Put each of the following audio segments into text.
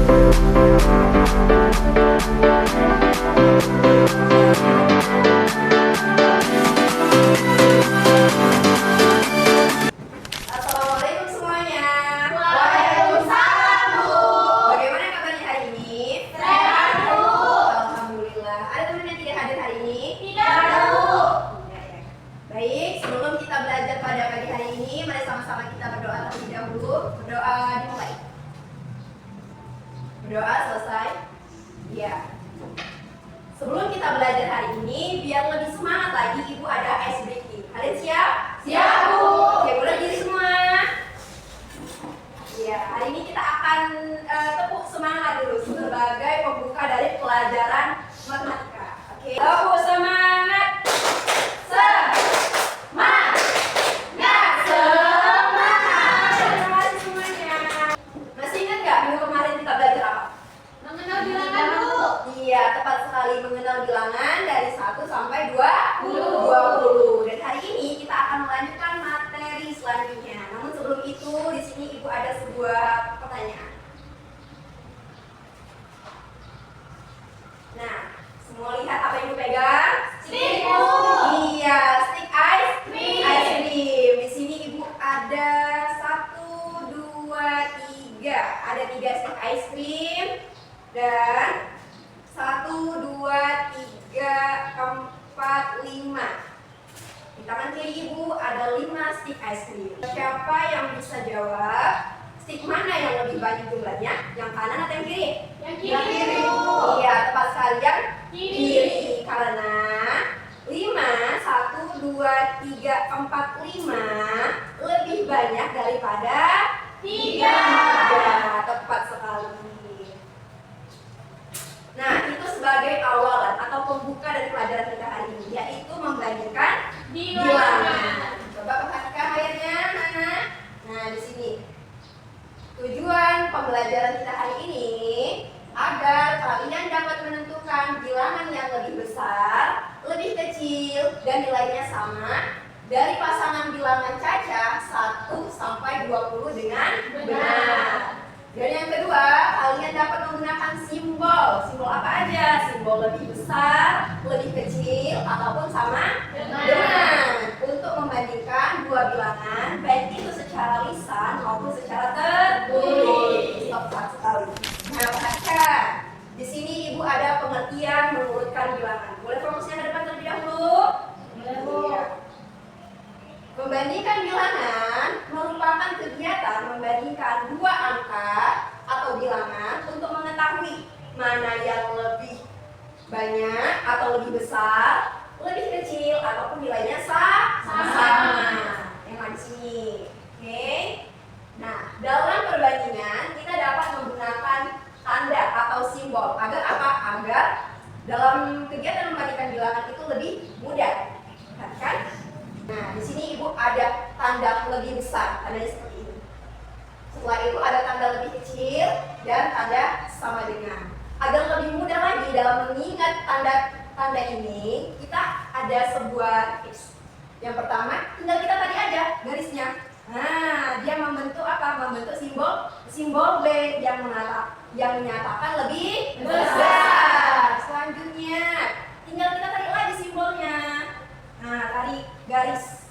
Assalamualaikum semuanya. Waalaikumsalam, Bu. Bagaimana kabarnya hari ini? Sehat, Bu. Alhamdulillah. Ada teman yang tidak hadir hari ini? Tidak, Bu. Ya, ya. Baik, sebelum kita belajar pada pagi hari ini, mari sama-sama kita berdoa terlebih dahulu. Berdoa dimulai. Berdoa selesai. Ya. Sebelum kita belajar hari ini, biar lebih semangat lagi, Ibu ada ice breaking. Kalian siap? Siap, Bu. Oke, boleh diri semua. Ya, hari ini kita akan tepuk semangat dulu sebagai pembuka dari pelajaran matematika. Oke, tepuk semangat. Semangat. Semangat. Terima kasih semuanya. Masih ingat nggak minggu kemarin kita belajar apa? Mengenal bilangan, Bu. Iya, tepat sekali, mengenal bilangan dari 1 sampai 20. Dan hari ini kita akan melanjutkan materi selanjutnya. Namun sebelum itu, di sini Ibu ada sebuah pertanyaan. Nah, semua lihat apa yang Ibu pegang? Stick, Bu. Iya, stick ice cream. Ice cream. Di sini Ibu ada 1, 2, 3. Ada 3 stick ice cream. Dan 1, 2, 3, 4, 5. Di tangan kiri Ibu ada 5 stick ice cream. Siapa yang bisa jawab stick mana yang lebih banyak jumlahnya? Yang kanan atau yang kiri? Yang kiri, Bu. Iya, tepat sekali yang Kiri. kiri. Karena 5, 1, 2, 3, 4, 5 lebih banyak daripada 3. 3. Tepat sekali. Nah, itu sebagai awalan atau pembuka dari pelajaran kita hari ini, yaitu membandingkan bilangan. Coba perhatikan ayatnya, Nana. Nah, di sini tujuan pembelajaran kita hari ini agar kalian dapat menentukan bilangan yang lebih besar, lebih kecil, dan nilainya sama dari pasangan bilangan caca 1 sampai 20 dengan benar. Dan yang kedua, kalian dapat menggunakan simbol. Simbol apa aja? Simbol lebih besar, lebih kecil, ataupun sama dengan untuk membandingkan dua bilangan, baik itu secara lisan maupun secara tertulis. Tepat sekali. Nah, perhatikan. Di sini Ibu ada pengertian mengurutkan bilangan. Boleh promosinya ke depan terlebih dahulu? Boleh, Bu. Iya. Membandingkan bilangan merupakan kegiatan membandingkan dua angka atau bilangan untuk mengetahui mana yang lebih banyak atau lebih besar, lebih kecil ataupun nilainya sama. Yang ada di sini. Oke. Nah, dalam perbandingan kita dapat menggunakan tanda atau simbol agar apa? Agar dalam kegiatan membandingkan bilangan itu lebih mudah. Perhatikan. Nah, di sini Ibu ada tanda lebih besar, tandanya seperti ini. Setelah itu ada tanda lebih kecil dan tanda sama dengan. Agar lebih mudah lagi dalam mengingat tanda-tanda ini, kita ada sebuah tips. Yang pertama, tinggal kita tadi aja garisnya. Nah, dia membentuk apa? Membentuk simbol B yang menyatakan lebih besar. Selanjutnya, tinggal kita tarik lagi simbolnya. Nah, tarik garis.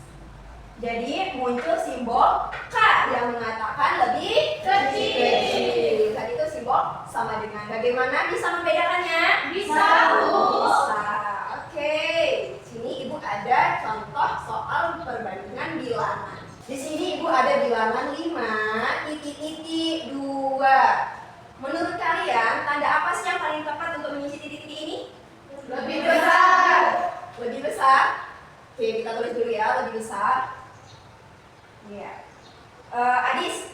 Jadi muncul simbol K yang mengatakan lebih kecil. Tadi itu simbol sama dengan. Bagaimana bisa membedakannya? Bisa, Bu. Bisa. Oke. Sini Ibu ada contoh soal perbandingan bilangan. Di sini Ibu ada bilangan 5 titik-titik 2. Menurut kalian tanda apa sih yang paling tepat untuk mengisi titik-titik ini? Lebih besar. Lebih besar. Oke, kita tulis dulu ya, lebih besar. Iya. Adis,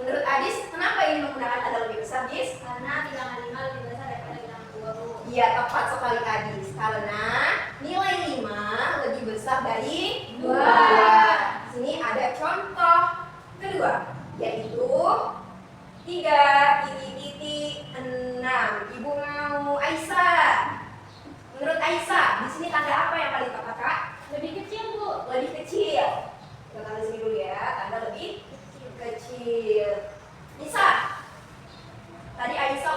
menurut Adis, kenapa ini menggunakan tanda lebih besar, Adis? Karena bilangan 5 lebih besar daripada bilangan 2. Iya, tepat sekali Adis. Karena nilai 5 lebih besar dari 2. Sini ada contoh kedua, yaitu 3,6. Ibu mau Aisyah. Menurut Aisyah, di sini tanda apa yang paling tepat, Kak? Lebih kecil, Bu. Lebih kecil. Kita tanda sini dulu ya, tanda lebih kecil. Nisa, tadi Aisyah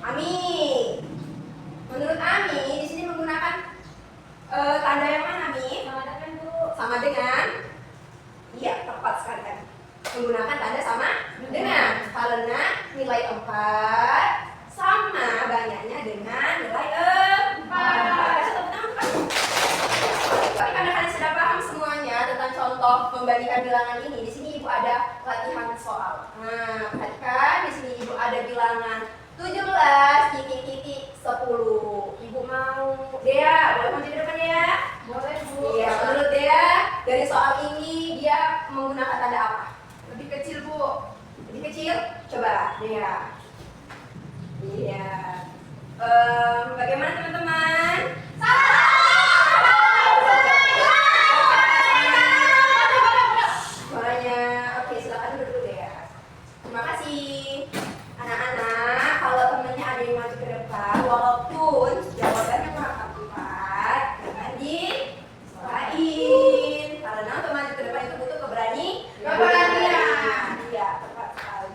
Ami. Menurut Ami, di sini menggunakan tanda yang mana, Ami? Sama dengan Bu. Sama dengan? Iya, tepat sekali kan. Menggunakan tanda sama dengan, karena nilai 4 sama banyaknya dengan nilai 4. Kasih tepuk tangan, Pak. Tapi karena kalian sudah paham semuanya tentang contoh membandingkan bilangan ini, di sini Ibu ada latihan soal. Nah, perhatikan di sini Ibu ada bilangan 17 titik 10. Ibu mau Dea, boleh maju ke depan ya? Boleh Bu. Iya, menurut Dea dari soal ini dia menggunakan tanda apa? Lebih kecil, Bu. Lebih kecil? Coba Dea. Iya. Bagaimana teman-teman? Suaranya, oke, silakan duduk dulu Dea. Terima kasih. Anak-anak, kalau temennya ada yang maju ke depan, walaupun jawabannya kurang tepat, jangan disalahin. Karena untuk maju ke depan itu butuh keberanian. Iya, tepat sekali.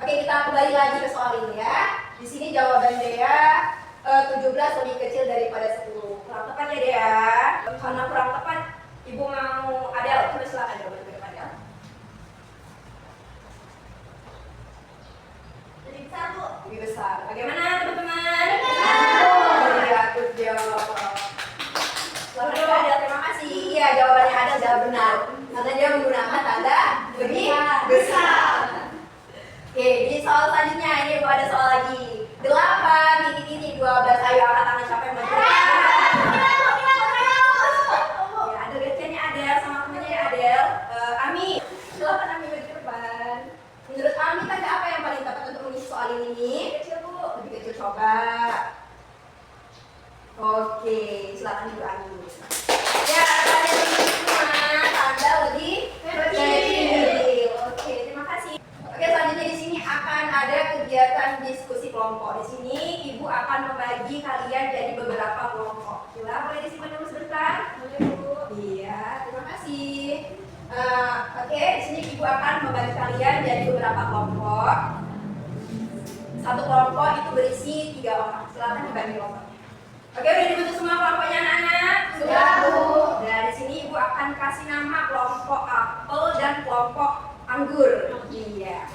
Oke, kita kembali lagi ke soal ini ya. Di sini jawaban Dea 17 lebih kecil daripada 10. Kurang tepat ya Dea. Karena kurang tepat, Ibu mau Adel, coba silakan jawaban ke depan ya. Lebih besar Bu. Lebih besar. Bagaimana teman-teman? Benar. Iya, good job. Selamat Adel, terima kasih. Iya, jawabannya Adel jawab benar. Karena dia menggunakan tanda lebih besar. Oke, di soal selanjutnya ini Ibu ada soal lagi. 8 titik 12. Ayo angkat tangan siapa yang maju? Ya, ada gacanya Adel sama temennya ya Adel. Ami, silakan Ami maju ke depan. Menurut Ami tanda apa yang paling tepat untuk mengisi soal ini? Kecil Bu. Lebih kecil, coba. Oke, silakan Ibu Ani. Ya, tanda lebih semua, tanda lebih kecil. Oke, terima kasih. Oke, selanjutnya di sini akan ada kegiatan diskusi kelompok. Di sini Ibu akan membagi kalian jadi beberapa kelompok. Sila, boleh disimpan dulu sebentar? Boleh Bu. Iya, terima kasih. Oke, di sini Ibu akan membagi kalian jadi beberapa kelompok. Satu kelompok itu berisi 3 orang. Silakan dibagi kelompoknya. Oke, udah dibentuk semua kelompoknya anak-anak? Sudah, Bu. Nah, di sini Ibu akan kasih nama kelompok apel dan kelompok anggur. Iya.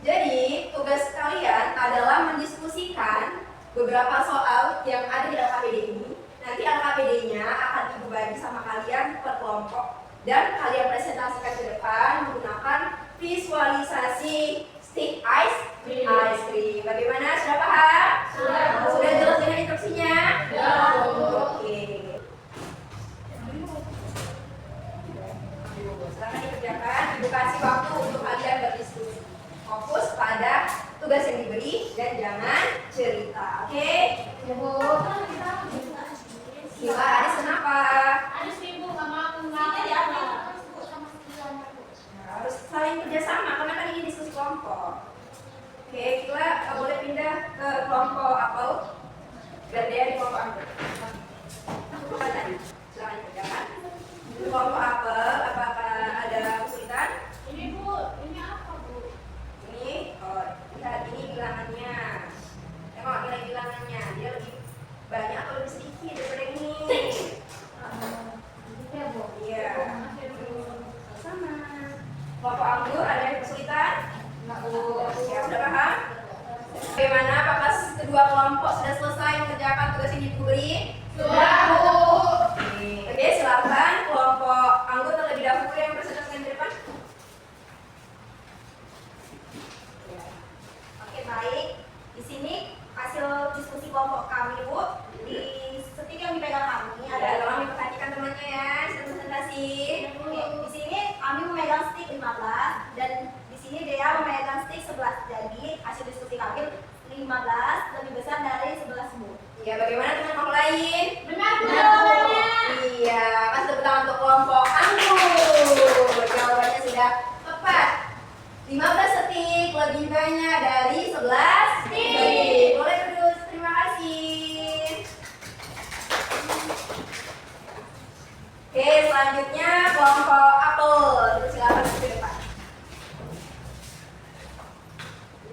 Jadi, tugas kalian adalah mendiskusikan beberapa soal yang ada di LKPD ini. Nanti LKPD-nya akan Ibu bagi sama kalian per kelompok dan kalian presentasikan ke depan menggunakan visualisasi stick ice cream. Bagaimana? Sudah paham? Sudah, Bu. Sudah jelas dengan instruksinya? Sudah, Bu. Oke. Silakan dikerjakan. Ibu kasih waktu untuk kalian berdiskusi. Fokus pada tugas yang diberi dan jangan cerita. Oke? Ya Bu. Sila, Adis kenapa? Ada 1000 sama aku nggak apa. Sama 9 Bu. Harus saling kerjasama karena kan ini diskusi kelompok. Oke, kita boleh pindah ke kelompok apel dan dia di kelompok anggur. Silakan dikerjakan. Di kelompok apel, apakah ada kesulitan? Ini Bu, ini apa Bu? Ini, lihat ini bilangannya. Tengok nilai bilangannya, dia lebih banyak atau lebih sedikit daripada ini? Ya Bu. Iya. Makasih Bu. Sama. Kelompok anggur ada yang kesulitan? Enggak Bu. Ya, sudah paham? Bagaimana? Apakah kedua kelompok sudah selesai mengerjakan tugas yang diberi? Sudah Bu. Oke, silakan kelompok anggur terlebih dahulu yang presentasikan di depan. Ya. Oke, baik. Di sini hasil diskusi kelompok kami, Bu. Di stick yang dipegang kami ada tolong diperhatikan temannya ya, hasil presentasi. Oke, di sini kami memegang stick 15 dan di sini Dea memegang stick 11. Jadi hasil diskusi kami 15 lebih besar dari 11 Bu. Iya, bagaimana teman-teman lain? Benar Bu. Iya, kasih tepuk tangan untuk kelompok anggur. Jawabannya sudah tepat. 15 stick lebih banyak dari 11 stick. Boleh duduk, terima kasih. Oke, selanjutnya kelompok apel. Silakan ke depan.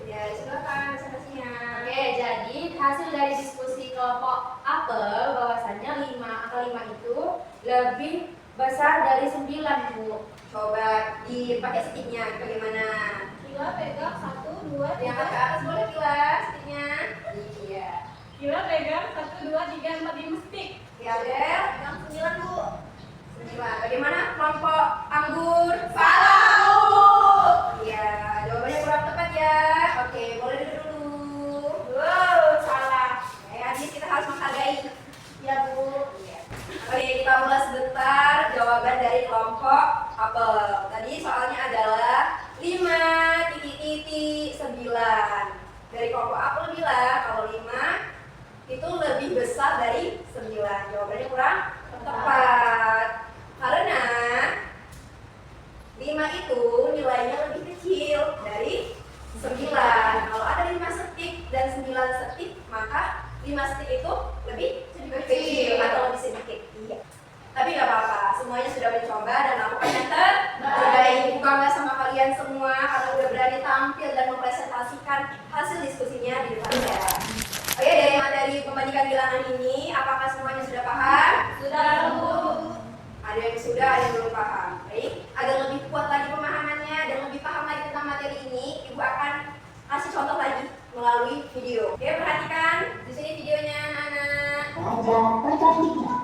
Ya, silakan presentasinya. Oke, jadi hasil dari diskusi kelompok apel bahwasannya angka 5 itu lebih besar dari 9, Bu. Coba dipakai sticknya bagaimana? Kila pegang 1, 2, Diangkat ke atas boleh Kila sticknya? Iya. Kila pegang 1, 2, 3, 4, 5 stick. Ya Del, yang 9 Bu. 9. Bagaimana kelompok anggur? Salah Bu. Iya, jawabannya kurang tepat ya. Oke, boleh duduk dulu. Wow, salah. Habis kita harus menghargai. Ya Bu. Iya. Oke, kita mulai sebentar jawaban dari kelompok apel. Tadi soalnya adalah 5,9. Dari kelompok apel bilang kalau 5 itu lebih besar dari 9. Jawabannya kurang tepat. Karena 5 itu nilainya lebih kecil dari 9. Kalau ada 5 setik dan 9 setik, maka 5 setik itu lebih kecil atau lebih sedikit. Iya. Tapi nggak apa-apa, semuanya sudah mencoba dan lakukan yang terbaik. Bangga sama kalian semua karena udah berani tampil dan mempresentasikan hasil diskusinya di depan saya. Oke, dari materi pembandingan bilangan ini, apakah semuanya sudah paham? Sudah, Bu. Ada yang sudah, ada yang belum paham. Baik, agar lebih kuat lagi pemahamannya dan lebih paham lagi tentang materi ini, Ibu akan kasih contoh lagi melalui video. Oke, perhatikan di sini videonya, anak-anak. Pelajaran perbandingan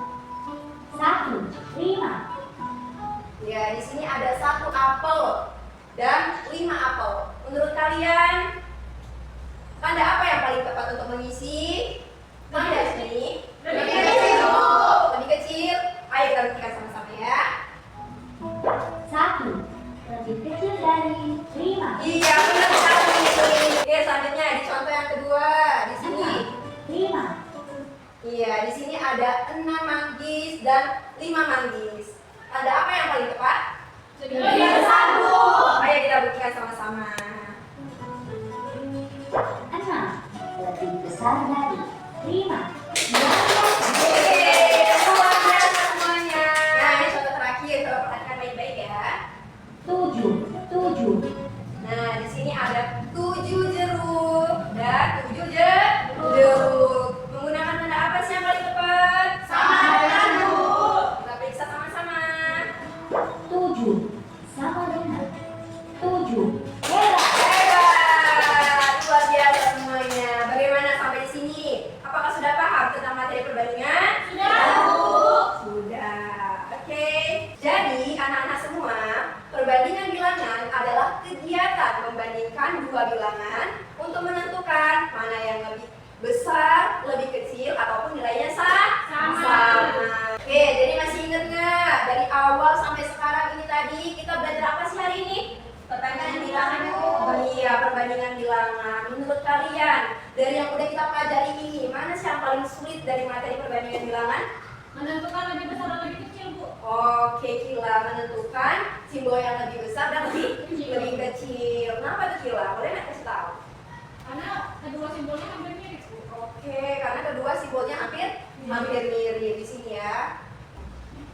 1, 5. Ya, di sini ada 1 apel dan 5 apel. Menurut kalian, tanda apa yang paling tepat untuk mengisi? Tanda sini. Lebih kecil. Lebih kecil. Ayo kita buktikan sama-sama ya. 1 lebih kecil dari 5. Iya, benar sekali. Oke, selanjutnya di contoh yang kedua. Di sini. 5. Iya, di sini ada 6 manggis dan 5 manggis. Tanda apa yang paling tepat? Lebih besar, Bu. Ayo kita buktikan sama-sama. 6 lebih besar dari 5. Luar biasa semuanya. Nah, ini contoh terakhir. Coba perhatikan baik-baik ya. 7. Nah, di sini ada 7 jeruk dan 7 jeruk. Menggunakan tanda apa sih yang paling tepat? Sama dengan, Bu. Kita periksa sama-sama. 7 sama dengan 7. Hebat, luar biasa semuanya. Bagaimana sampai di sini? Apakah sudah paham tentang materi perbandingan? Sudah, Bu. Sudah. Oke. Jadi anak-anak semua, perbandingan bilangan adalah kegiatan membandingkan dua bilangan untuk menentukan mana yang lebih besar, lebih kecil, ataupun nilainya sama. Oke, jadi masih ingat nggak dari awal sampai sekarang ini tadi kita belajar apa sih hari ini? Perbandingan bilangan. Oh iya, perbandingan bilangan. Menurut kalian dari yang udah kita pelajari ini, mana sih yang paling sulit dari materi perbandingan bilangan? Menentukan lebih besar dan lebih kecil, Bu. Oke, Kila, menentukan simbol yang lebih besar dan lebih kecil. Kenapa tuh Kila? Boleh nggak kasih tahu? Karena kedua simbolnya hampir mirip, Bu. Oke, karena kedua simbolnya hampir mirip di sini ya.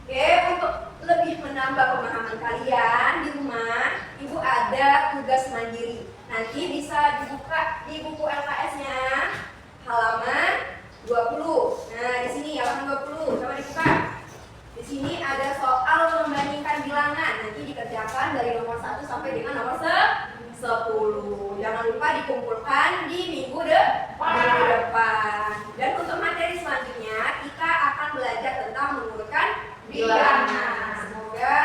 Oke, untuk lebih menambah pemahaman kalian di rumah, Ibu ada tugas mandiri. Nanti bisa dibuka di buku LKS-nya halaman 20. Nah, di sini halaman 20. Coba dibuka. Di sini ada soal membandingkan bilangan. Nanti dikerjakan dari nomor 1 sampai dengan nomor 10. Jangan lupa dikumpulkan di minggu depan. Dan untuk materi selanjutnya kita akan belajar tentang mengurutkan bilangan. Semoga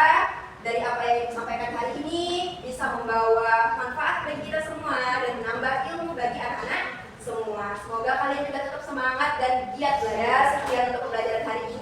dari apa yang disampaikan hari ini bisa membawa manfaat bagi kita semua dan menambah ilmu bagi anak-anak semua. Semoga kalian juga tetap semangat dan giat lah ya. Sekian untuk pembelajaran hari ini.